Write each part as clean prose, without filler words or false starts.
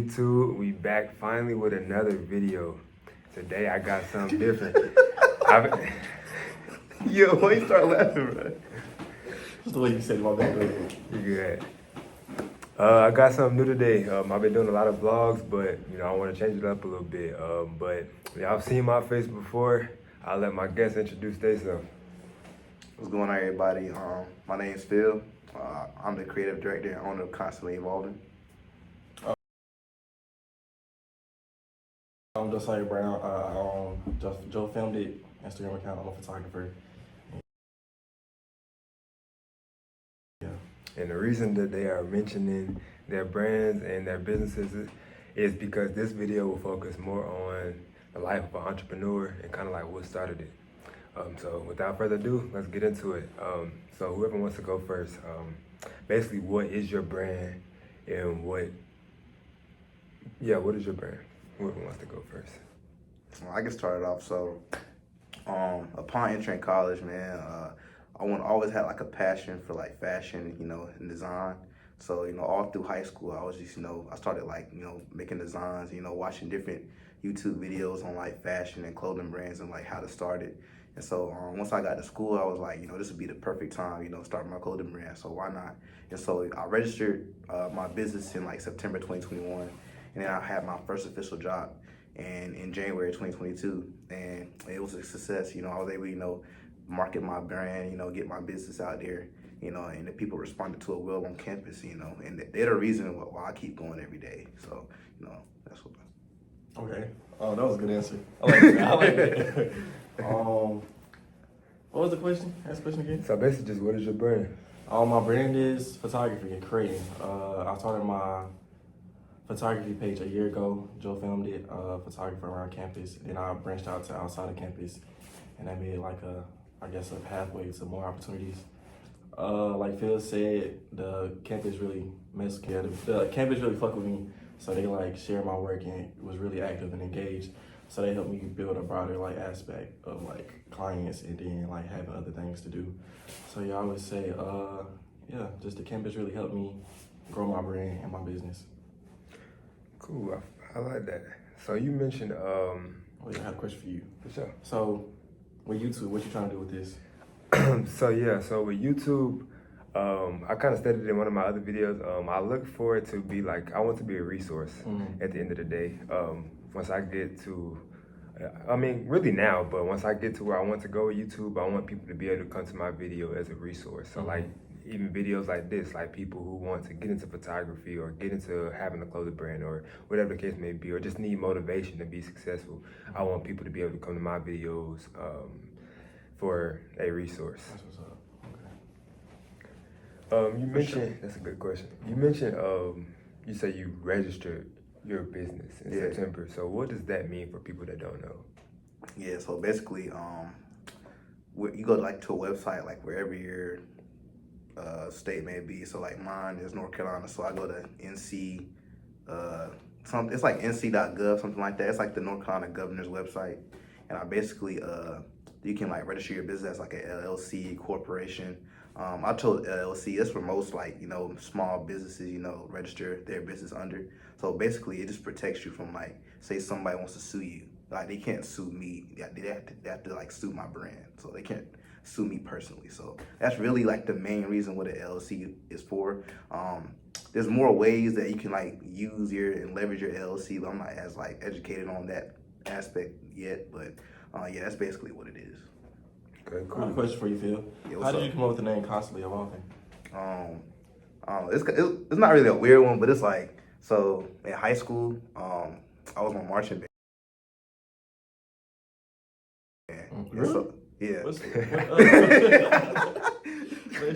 YouTube? We back finally with another video. Today I got something different. Yo, why you start laughing, bro? Just the way you said my bad. You good? I got something new today. I've been doing a lot of vlogs, but I want to change it up a little bit. But y'all seen my face before. I'll let my guests introduce themselves. What's going on, everybody? My name's Phil. I'm the creative director and owner of Constantly Evolving. I'm Josiah Brown. I own Joe Filmed It Instagram account. I'm a photographer. Yeah. And the reason that they are mentioning their brands and their businesses is because this video will focus more on the life of an entrepreneur and kind of like what started it. So without further ado, let's get into it. So whoever wants to go first, basically what is your brand and what is your brand? Whoever wants to go first. I get started off. So, upon entering college, man, I always had like a passion for like fashion, and design. So, all through high school, I was just, I started like, making designs, watching different YouTube videos on like fashion and clothing brands and like how to start it. And so once I got to school, I was like, this would be the perfect time, start my clothing brand. So why not? And so I registered my business in like September 2021. And then I had my first official job in January 2022. And it was a success. I was able to, market my brand, get my business out there, and the people responded to it well on campus, and they're the reason why I keep going every day. So, that's what. Okay. Oh, that was a good answer. I like that. I like that. What was the question? Ask the question again. So basically just what is your brand? My brand is photography and creating. I started my photography page a year ago. Joe Filmed It, photographer around campus. Then I branched out to outside of campus, and I made like a pathway to more opportunities. Like Phil said, the campus really the campus really fucked with me. So they like shared my work and was really active and engaged. So they helped me build a broader like aspect of like clients and then like having other things to do. So yeah, I would say, just the campus really helped me grow my brand and my business. Cool, I like that. So you mentioned, Oh yeah, I have a question for you. For sure. So with YouTube, what you trying to do with this? So with YouTube, I kind of stated in one of my other videos, I look for it to be like, I want to be a resource at the end of the day. Once I get to, really now, but once I get to where I want to go with YouTube, I want people to be able to come to my video as a resource. So like even videos like this, like people who want to get into photography or get into having a clothing brand or whatever the case may be, or just need motivation to be successful, I want people to be able to come to my videos for a resource. That's what's up. You mentioned, that's a good question. You mentioned, you say you registered your business in September. So what does that mean for people that don't know? Yeah, so basically, you go like to a website, like wherever your state may be. So like mine is North Carolina, so I go to NC, it's like nc.gov, something like that. It's like the North Carolina governor's website. And I basically, you can like register your business as like an LLC, corporation. I chose LLC. It's for most like, small businesses, register their business under. So basically it just protects you from like, say somebody wants to sue you. Like they can't sue me. They have to like sue my brand. So they can't sue me personally. So that's really like the main reason what an LLC is for. There's more ways that you can like use and leverage your LLC, but I'm not as like educated on that aspect yet. But that's basically what it is. Okay, I have a question for you, Phil. Yeah, How did you come up with the name Constantly Evolving? It's not really a weird one, but it's like, so in high school, I was on marching band. Really? So, yeah.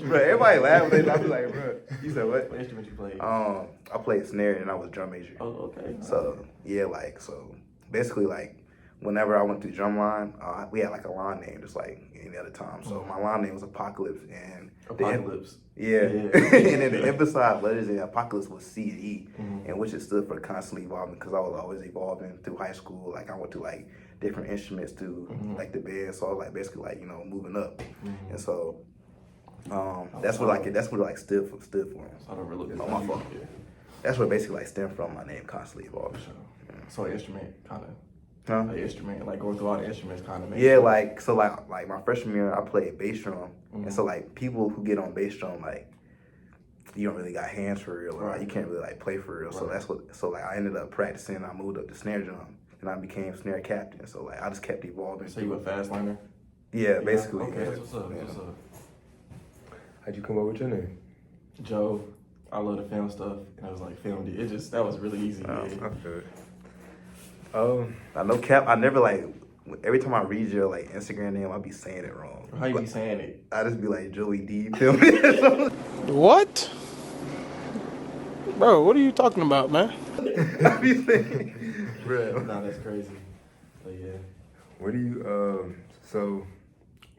Bro, What everybody laugh when I be like, bro, you said what? What instrument you played? I played snare and I was drum major. Oh, okay. So yeah, like, so basically like whenever I went through drumline, we had like a line name just like any other time. So my line name was Apocalypse, and Apocalypse. yeah. And then the emphasized letters in Apocalypse was C and E, and which it stood for Constantly Evolving, because I was always evolving through high school. Like I went to like different instruments to like the band, so I was like basically like moving up, and so that's what like stood for. I don't really Oh, my fault. that's where basically like stemmed from my name constantly evolving. Sure. So an instrument kind of, Huh? an instrument, like going through all the instruments kind of. Yeah, like so like my freshman year I played bass drum, Mhm. and so like people who get on bass drum like you don't really got hands for real, or like, you can't really like play for real. So Right. that's what. So like I ended up practicing. I moved up to snare drum, and I became snare captain. So like I just kept evolving. So you a fast learner? Yeah, basically. Okay, yeah. that's what's up. Yeah. That's what's up. How'd you come up with your name? Joe, I love to film stuff, and I was like, filmed it. That was really easy. Oh, yeah. I feel it. I know cap. I never like. Every time I read your like Instagram name, I be saying it wrong. How you be saying it? I just be like Joey D. Feel me? What? Bro, what are you talking about, man? I be saying, bro. Nah, that's crazy. But yeah. What do you so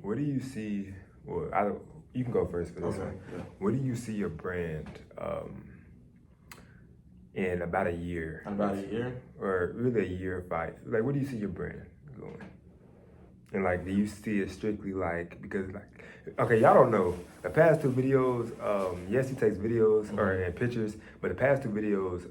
what do you see? Well, you can go first for this Okay, one. yeah. Where do you see your brand in about a year? In about a year? Or really a year or 5? Like, where do you see your brand going? And like, do you see it strictly like because like, okay, y'all don't know the past 2 videos. Yes, he takes videos or and pictures, but the past 2 videos,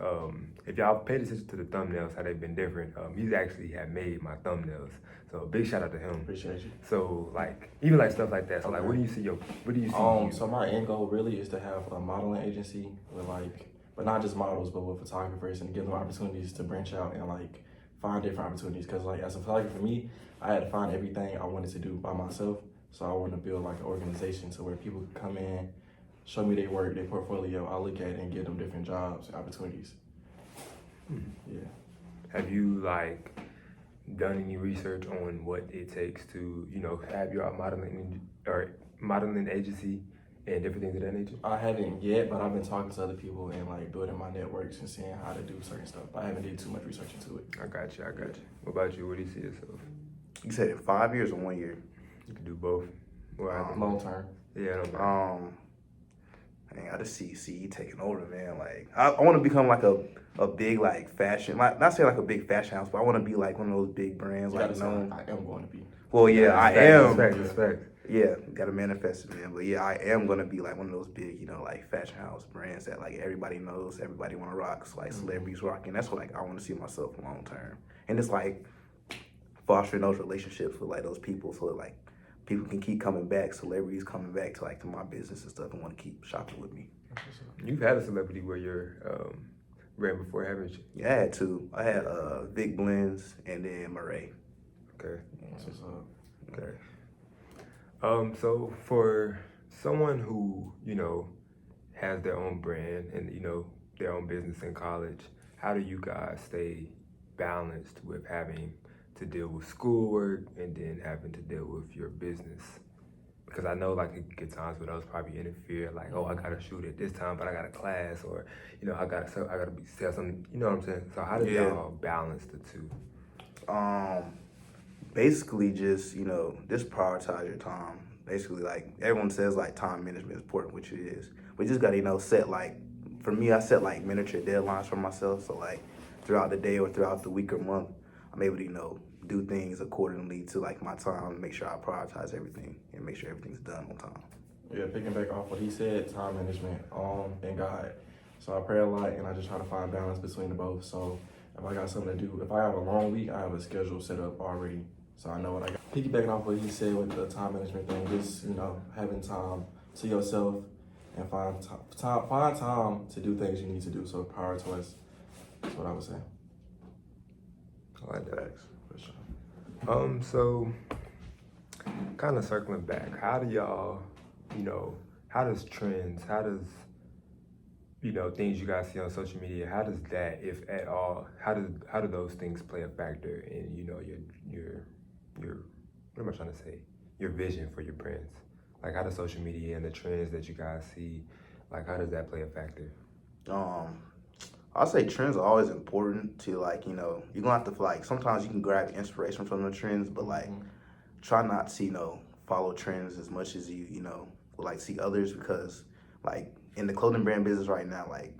if y'all paid attention to the thumbnails, how they've been different. He's actually had made my thumbnails, so big shout out to him. Appreciate you. So like, even like stuff like that. So like, Okay. where do you see you? So my end goal really is to have a modeling agency with like, but not just models, but with photographers and give them opportunities to branch out and like find different opportunities. Cause like as a photographer, for me, I had to find everything I wanted to do by myself. So I want to build like an organization to where people can come in, show me their work, their portfolio. I look at it and give them different jobs and opportunities. Yeah. Have you like done any research on what it takes to have your modeling agency and different things of that nature? I haven't yet, but I've been talking to other people and like building my networks and seeing how to do certain stuff. But I haven't did too much research into it. I got you. What about you? Where do you see yourself? You said in 5 years or 1 year? You can do both. Well, Long term. yeah, I don't know. Man, I just see you taking over, man. Like I want to become like a big like fashion, like not say like a big fashion house, but I want to be like one of those big brands, like known. I am going to be. Well, yeah, I am. Respect. Yeah, gotta manifest it, man. But yeah, I am gonna be like one of those big, like fashion house brands that like everybody knows, everybody want to rock, so, like celebrities rocking. That's what like I want to see myself long term, and it's like fostering those relationships with like those people, so that, like people can keep coming back, celebrities coming back to like to my business and stuff, and want to keep shopping with me. You've had a celebrity where you're brand before, haven't you? Yeah, I had 2. I had Vic Blends and then Murray. Okay. That's what's up. Okay. So for someone who, has their own brand and, their own business in college, how do you guys stay balanced with having to deal with schoolwork and then having to deal with your business? Because I know like it get times where those probably interfere, like, oh, I gotta shoot at this time, but I got a class, or, I gotta sell something, you know what I'm saying? So how do y'all balance the 2? Basically just, just prioritize your time. Basically, like, everyone says, like, time management is important, which it is. But you just gotta, set, like, for me, I set, like, miniature deadlines for myself. So, like, throughout the day or throughout the week or month, I'm able to, do things accordingly to, like, my time, make sure I prioritize everything and make sure everything's done on time. Yeah, picking back off what he said, time management, and God. So I pray a lot, and I just try to find balance between the both. So if I got something to do, if I have a long week, I have a schedule set up already, so I know what I got. Piggybacking off what he said with the time management thing, just having time to yourself and find time to do things you need to do. So prioritize. That's what I would say. I like that. Thanks. For sure. So kind of circling back, how do y'all, how does trends, how does, things you guys see on social media, how does that, if at all, how do those things play a factor in, your what am I trying to say? Your vision for your brands? Like, how does social media and the trends that you guys see, like, how does that play a factor? I'll say trends are always important to, like, you're gonna have to, like, sometimes you can grab inspiration from the trends, but, like, try not to, follow trends as much as you, would like see others, because, like, in the clothing brand business right now, like,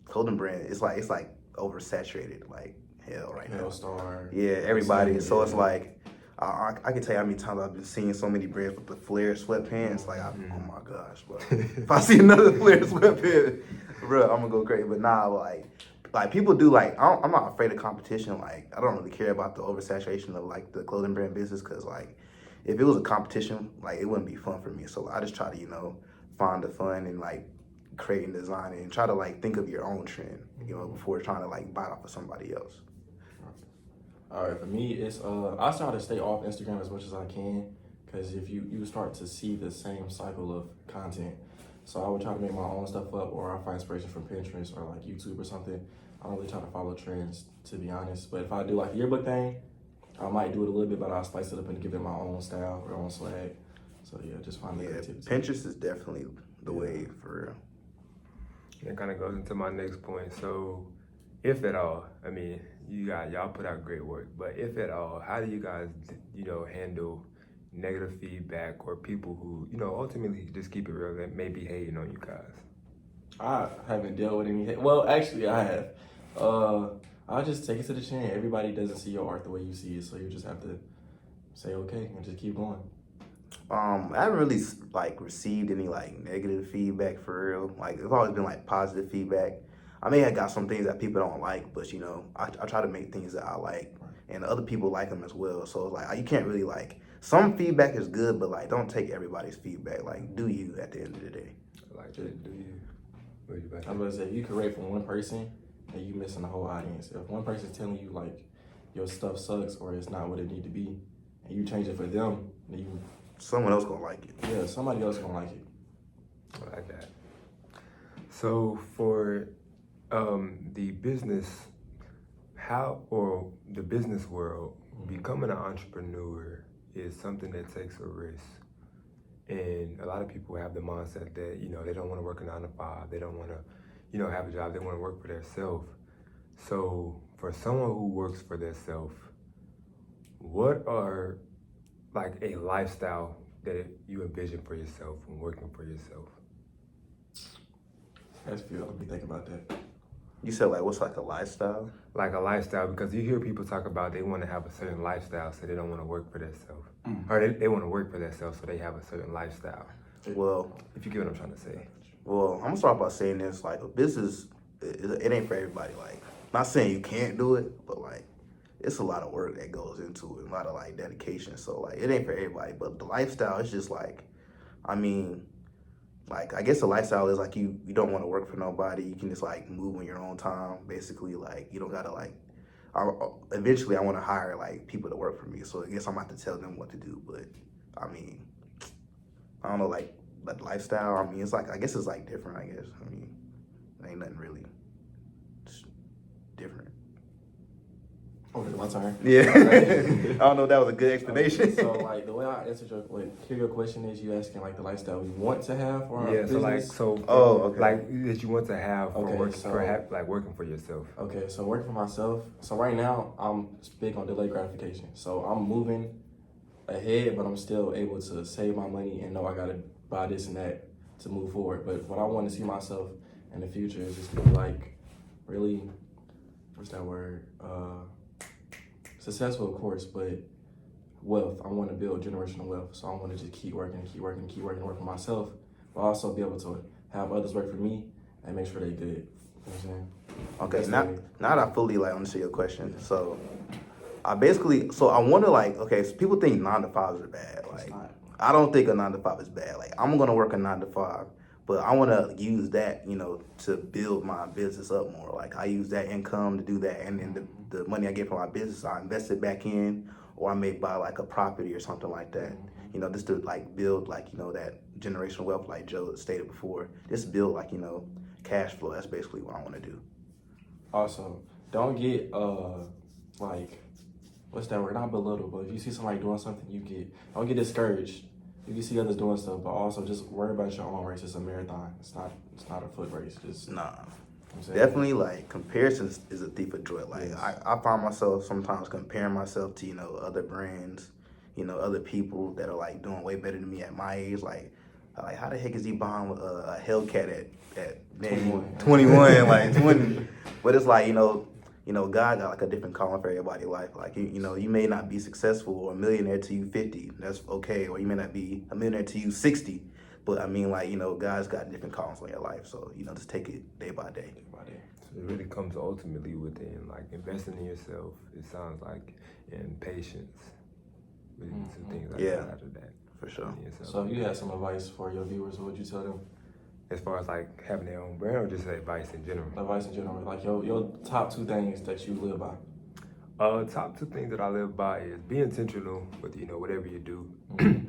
clothing brand, it's like oversaturated, like, hell right now. Hellstar. Yeah, everybody. Yeah. So it's like, I can tell you how many times I've been seeing so many brands with the flare sweatpants. Like, oh my gosh, bro. If I see another flare sweatpant, bro, I'm gonna go crazy. But nah, like people do like I'm not afraid of competition. Like I don't really care about the oversaturation of like the clothing brand business because like if it was a competition, like it wouldn't be fun for me. So I just try to find the fun and like creating design and try to like think of your own trend, before trying to like bite off of somebody else. All right, for me, it's I try to stay off Instagram as much as I can, because if you start to see the same cycle of content, so I would try to make my own stuff up, or I find inspiration from Pinterest or like YouTube or something. I don't really try to follow trends, to be honest. But if I do like the yearbook thing, I might do it a little bit, but I'll spice it up and give it my own style or own swag. So yeah, just find the creativity. Pinterest is definitely the way for real. That kind of goes into my next point. So, if at all, I mean, y'all put out great work, but if at all, how do you guys, handle negative feedback or people who, ultimately just keep it real that may be hating on you guys? I haven't dealt with any. Well, actually, I have. I'll just take it to the chin. Everybody doesn't see your art the way you see it, so you just have to say okay and just keep going. I haven't really like received any like negative feedback for real. Like it's always been like positive feedback. I may have got some things that people don't like, but I try to make things that I like, and other people like them as well. So it's like you can't really like some feedback is good, but like don't take everybody's feedback. Like do you at the end of the day? Like, do you? What you about to I'm gonna say if you can rate from one person, and you missing the whole audience. If one person's telling you like your stuff sucks or it's not what it need to be, and you change it for them, then someone else gonna like it. Yeah, somebody else gonna like it. I like that. So for the business, the business world, becoming an entrepreneur is something that takes a risk. And a lot of people have the mindset that, they don't want to work a 9 to 5. They don't want to, have a job. They want to work for themselves. So for someone who works for themselves, what are like a lifestyle that you envision for yourself when working for yourself? That's good. Let me think about that. You said like what's like a lifestyle? Like a lifestyle, because you hear people talk about they want to have a certain lifestyle, so they don't want to work for themselves. Or they want to work for themselves, so they have a certain lifestyle. Well, if you get what I'm trying to say. Well, I'm gonna start by saying this: like, business, it ain't for everybody. Like, not saying you can't do it, but like, it's a lot of work that goes into it, a lot of like dedication. So like, it ain't for everybody. But the lifestyle is just like, I mean, like I guess the lifestyle is like you don't want to work for nobody. You can just like move on your own time. Basically, like you don't gotta like. Eventually, I want to hire like people to work for me. So I guess I'm gonna have to tell them what to do. But I mean, I don't know, like lifestyle. I mean, it's like I guess it's like different. I guess I mean, it ain't nothing really. It's different. Okay, my turn. Yeah. I don't know if that was a good explanation. So like the way I answered your question is you asking like the lifestyle we want to have for our business? Okay. Like that you want to have for working for yourself. Okay, so working for myself. So right now I'm big on delayed gratification. So I'm moving ahead, but I'm still able to save my money and know I gotta buy this and that to move forward. But what I want to see myself in the future is just be like really, what's that word? Successful, of course, but wealth. I want to build generational wealth. So I want to just keep working, work for myself, but also be able to have others work for me and make sure they good. You know what I'm saying? Okay, now that I fully like understand your question. So I want to like, okay, so people think 9 to 5s are bad. Like, I don't think a 9 to 5 is bad. Like, I'm going to work a 9 to 5, but I want to use that, to build my business up more. Like, I use that income to do that, and then the money I get from my business, I invest it back in, or I may buy like a property or something like that. Just to like build like, that generational wealth, like Joe stated before. Just build like, cash flow. That's basically what I want to do. Also, don't get like, what's that word? Not belittle, but if you see somebody doing something, don't get discouraged. You can see others doing stuff, but also just worry about your own race. It's a marathon. It's not a foot race. Definitely, like, comparison is a thief of joy. Like, yes. I find myself sometimes comparing myself to, other brands, other people that are, like, doing way better than me at my age. Like how the heck is he buying a Hellcat at 21, like, 20? But it's like, God got, like, a different calling for everybody's life. Like, you may not be successful or a millionaire till you 50. That's okay. Or you may not be a millionaire till you 60. But I mean, like, God's got different callings on your life, so just take it day by day. So it really comes ultimately within like investing in yourself. It sounds like, and patience. Really two things I got out of that. For sure. So if you had some advice for your viewers, what would you tell them? As far as like having their own brand, or just advice in general? Advice in general, like your top 2 things that you live by. Top 2 things that I live by is be intentional with whatever you do.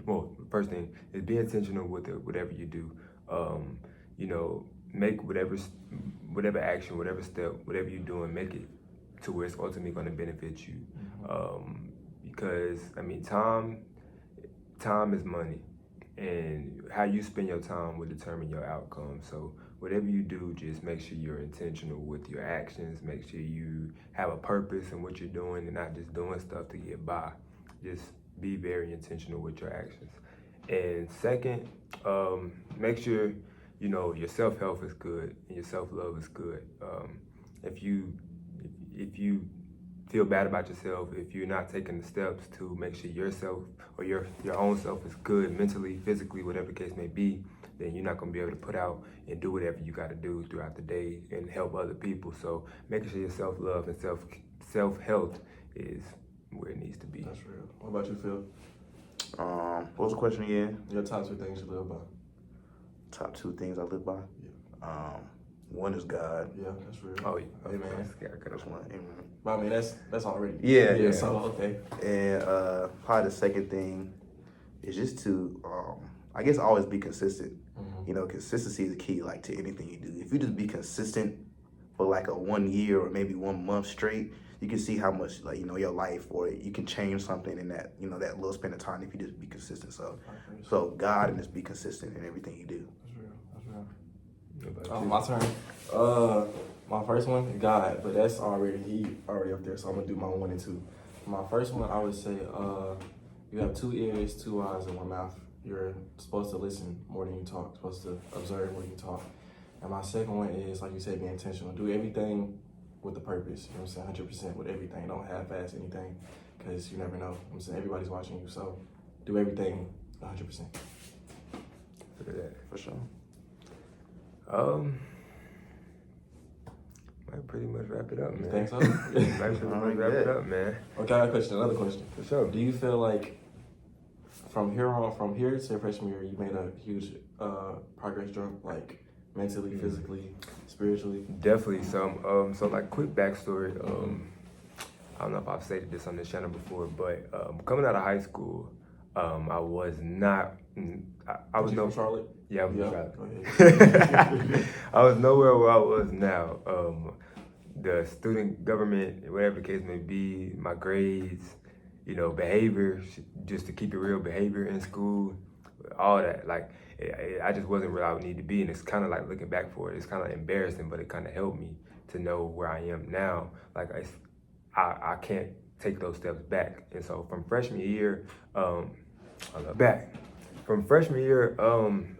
Well, first thing is be intentional with whatever you do. Make whatever action, whatever step, whatever you're doing, make it to where it's ultimately going to benefit you. Because I mean, time is money, and how you spend your time will determine your outcome. So whatever you do, just make sure you're intentional with your actions. Make sure you have a purpose in what you're doing and not just doing stuff to get by. Just be very intentional with your actions. And second, make sure your self-help is good and your self-love is good. If you feel bad about yourself, if you're not taking the steps to make sure yourself or your own self is good mentally, physically, whatever the case may be, then you're not going to be able to put out and do whatever you got to do throughout the day and help other people. So making sure your self-love and self-health is where it needs to be. That's real. What about you, Phil? What was the question again? Your top 2 things you live by. Top 2 things I live by? One is God. Yeah, that's real. Oh, yeah. Amen. That's one. Amen. But I mean, that's already. Yeah. So, okay. And probably the second thing is just to, I guess, always be consistent. Consistency is the key, like, to anything you do. If you just be consistent for like a 1 year or maybe 1 month straight, you can see how much, like, your life, or you can change something in that, that little span of time if you just be consistent. So God, and just be consistent in everything you do. That's real. My turn. My first one is God, but that's he already up there, so I'm gonna do my 1 and 2. My first one, I would say, you have 2 ears, 2 eyes, and 1 mouth. You're supposed to listen more than you talk. Supposed to observe more than you talk. And my second one is, like you said, be intentional. Do everything with a purpose. You know what I'm saying? 100% with everything. Don't half-ass anything, because you never know. I'm saying everybody's watching you, so do everything 100%. For sure. Might pretty much wrap it up, man. You think so? Might pretty much wrap it up, man. Okay, I got another question. For sure. Do you feel like from here to your freshman year, you made a huge progress jump, like mentally, physically, spiritually? Definitely. So like, quick backstory. I don't know if I've stated this on this channel before, but coming out of high school, I was not. I was from Charlotte. Yeah, I was from Charlotte. I was nowhere where I was now. The student government, whatever the case may be, my grades, behavior, just to keep it real, behavior in school, all that. Like, I just wasn't where I would need to be, and it's kind of like, looking back for it, it's kind of embarrassing, but it kind of helped me to know where I am now. Like, I can't take those steps back, and so from freshman year, From freshman year,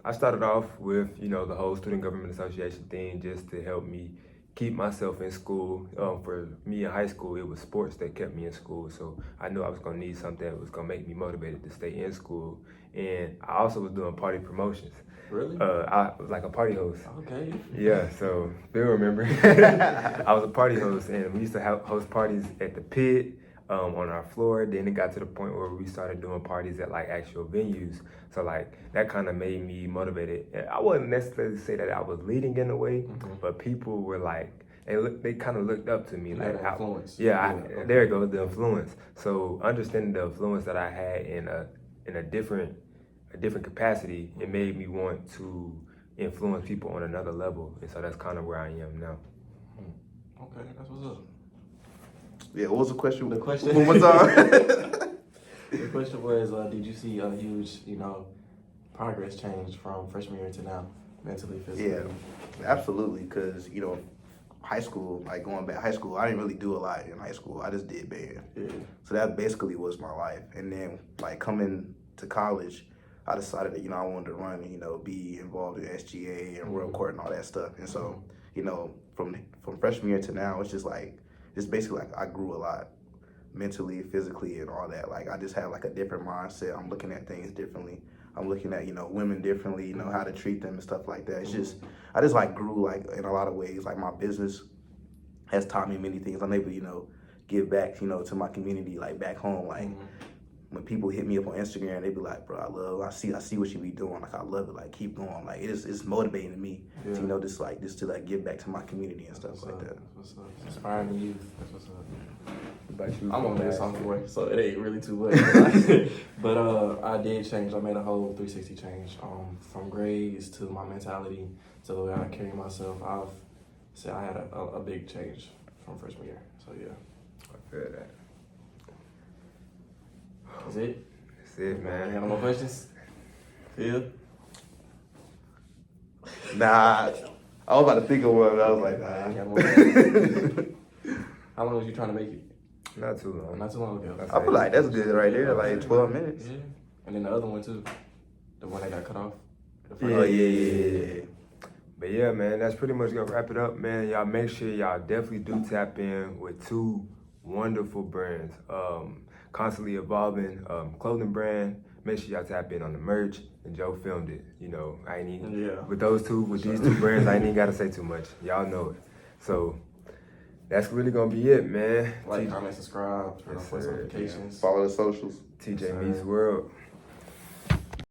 I started off with, the whole Student Government Association thing, just to help me keep myself in school. For me in high school, it was sports that kept me in school. So I knew I was gonna need something that was gonna make me motivated to stay in school. And I also was doing party promotions. Really? I was like a party host. Okay. Yeah, so Bill remember. I was a party host, and we used to host parties at the pit, on our floor. Then it got to the point where we started doing parties at like actual venues. So like, that kind of made me motivated. I wouldn't necessarily say that I was leading in a way, but people were like, they kind of looked up to me. Yeah, like, influence. There it goes, the influence. So understanding the influence that I had in a different capacity, it made me want to influence people on another level. And so that's kind of where I am now. Okay, that's what's up. Yeah, what was the question? The question. One more time. The question was, did you see a huge, progress change from freshman year to now, mentally, physically? Yeah, absolutely. Because high school, like going back high school, I didn't really do a lot in high school. I just did band. Yeah. So that basically was my life. And then like coming to college, I decided that I wanted to run, be involved in SGA and World Court and all that stuff. And so from freshman year to now, it's just like, it's basically like I grew a lot mentally, physically, and all that. Like, I just had like a different mindset. I'm looking at things differently. I'm looking at, women differently, how to treat them and stuff like that. It's just, I just like grew like in a lot of ways. Like my business has taught me many things. I'm able, give back, to my community, like back home. Like when people hit me up on Instagram, they be like, bro, I see what you be doing. Like I love it. Like keep going. Like it's motivating to me to, just to give back to my community and stuff like that. That's what's up. Inspiring the youth. That's what's up. About you, I'm only a man. sophomore, so it ain't really too late. But I did change. I made a whole 360 change from grades to my mentality to the way I carry myself. I had a big change from freshman year. So yeah. I feel that. That's it? That's it, You man. got no more questions? Phil? Nah, I was about to think of one, but I was like, You got nah. no more questions? How long was you trying to make it? Not too long. Not too long ago. I feel like that's good right there, like 12 minutes. Yeah. And then the other one too. The one that got cut off. The first Yeah. Oh, yeah. But yeah, man, that's pretty much gonna wrap it up, man. Y'all make sure y'all definitely do tap in with two wonderful brands. Constantly evolving clothing brand. Make sure y'all tap in on the merch. And Joe filmed it. I ain't even with these two brands, I ain't even gotta say too much. Y'all know it. So that's really gonna be it, man. Like, comment, subscribe, turn on post notifications. Follow the socials. TJ Meets World.